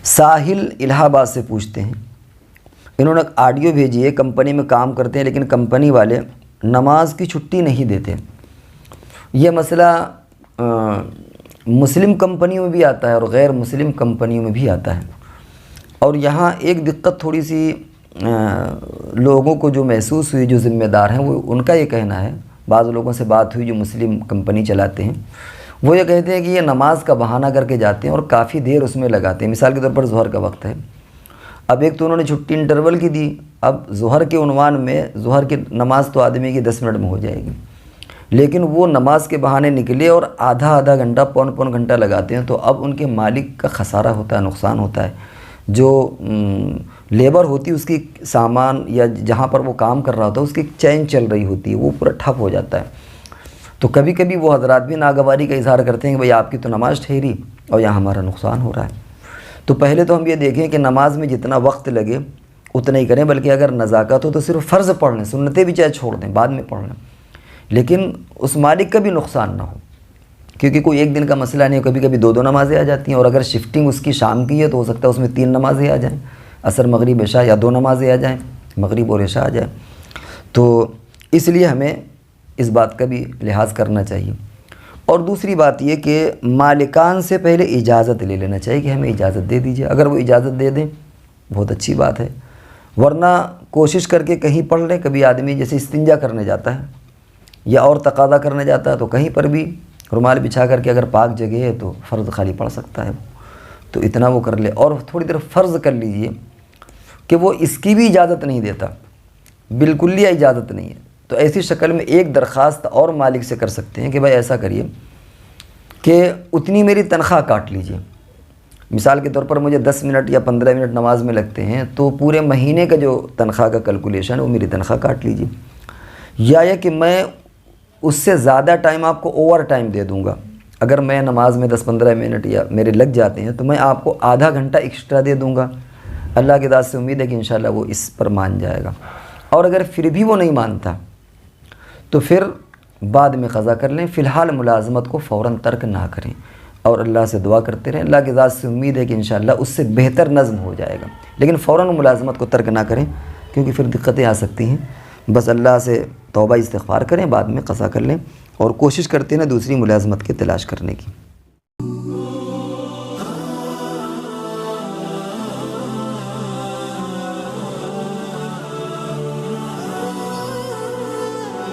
ساحل الہ آباد سے پوچھتے ہیں، انہوں نے آڈیو بھیجی ہے، کمپنی میں کام کرتے ہیں لیکن کمپنی والے نماز کی چھٹی نہیں دیتے۔ یہ مسئلہ مسلم کمپنیوں میں بھی آتا ہے اور غیر مسلم کمپنیوں میں بھی آتا ہے، اور یہاں ایک دقت تھوڑی سی لوگوں کو جو محسوس ہوئی، جو ذمہ دار ہیں، وہ ان کا یہ کہنا ہے، بعض لوگوں سے بات ہوئی جو مسلم کمپنی چلاتے ہیں، وہ یہ کہتے ہیں کہ یہ نماز کا بہانہ کر کے جاتے ہیں اور کافی دیر اس میں لگاتے ہیں۔ مثال کے طور پر ظہر کا وقت ہے، اب ایک تو انہوں نے چھٹی انٹرول کی دی، اب ظہر کے عنوان میں ظہر کی نماز تو آدمی کی 10 منٹ میں ہو جائے گی، لیکن وہ نماز کے بہانے نکلے اور آدھا گھنٹہ پون گھنٹہ لگاتے ہیں، تو اب ان کے مالک کا خسارہ ہوتا ہے، نقصان ہوتا ہے۔ جو لیبر ہوتی ہے اس کی سامان یا جہاں پر وہ کام کر رہا ہوتا ہے اس کی چین چل رہی ہوتی ہے، وہ پورا ٹھپ ہو جاتا ہے۔ تو کبھی کبھی وہ حضرات بھی ناگواری کا اظہار کرتے ہیں کہ بھئی آپ کی تو نماز ٹھہری اور یہاں ہمارا نقصان ہو رہا ہے۔ تو پہلے تو ہم یہ دیکھیں کہ نماز میں جتنا وقت لگے اتنا ہی کریں، بلکہ اگر نزاکت ہو تو صرف فرض پڑھ لیں، سنتیں بھی چاہے چھوڑ دیں، بعد میں پڑھ لیں، لیکن اس مالک کا بھی نقصان نہ ہو، کیونکہ کوئی ایک دن کا مسئلہ نہیں، کبھی کبھی 2 نمازیں آ جاتی ہیں، اور اگر شفٹنگ اس کی شام کی ہے تو ہو سکتا ہے اس میں 3 نمازیں آ جائیں، عصر مغرب عشاء، یا 2 نمازیں آ جائیں، مغرب اور عشاء آ جائیں۔ تو اس لیے ہمیں اس بات کا بھی لحاظ کرنا چاہیے۔ اور دوسری بات یہ کہ مالکان سے پہلے اجازت لے لینا چاہیے کہ ہمیں اجازت دے دیجیے، اگر وہ اجازت دے دیں بہت اچھی بات ہے، ورنہ کوشش کر کے کہیں پڑھ لیں۔ کبھی آدمی جیسے استنجا کرنے جاتا ہے یا اور تقاضا کرنے جاتا ہے تو کہیں پر بھی رومال بچھا کر کے اگر پاک جگہ ہے تو فرض خالی پڑھ سکتا ہے، تو اتنا وہ کر لے، اور تھوڑی دیر فرض کر لیجئے کہ وہ اس کی بھی اجازت نہیں دیتا، بالکلیہ اجازت نہیں ہے، تو ایسی شکل میں ایک درخواست اور مالک سے کر سکتے ہیں کہ بھائی ایسا کریے کہ اتنی میری تنخواہ کاٹ لیجئے۔ مثال کے طور پر مجھے 10 منٹ یا 15 منٹ نماز میں لگتے ہیں، تو پورے مہینے کا جو تنخواہ کا کیلکولیشن ہے وہ میری تنخواہ کاٹ لیجئے، یا یہ کہ میں اس سے زیادہ ٹائم آپ کو اوور ٹائم دے دوں گا، اگر میں نماز میں 10-15 منٹ یا میرے لگ جاتے ہیں تو میں آپ کو آدھا گھنٹہ ایکسٹرا دے دوں گا۔ اللہ کی ذات سے امید ہے کہ انشاءاللہ وہ اس پر مان جائے گا، اور اگر پھر بھی وہ نہیں مانتا تو پھر بعد میں قضا کر لیں، فی الحال ملازمت کو فوراً ترک نہ کریں، اور اللہ سے دعا کرتے رہیں۔ اللہ کی ذات سے امید ہے کہ انشاءاللہ اس سے بہتر نظم ہو جائے گا، لیکن فوراً ملازمت کو ترک نہ کریں کیونکہ پھر دقتیں آ سکتی ہیں۔ بس اللہ سے توبہ استغفار کریں، بعد میں قضا کر لیں، اور کوشش کرتے ہیں دوسری ملازمت کی تلاش کرنے کی۔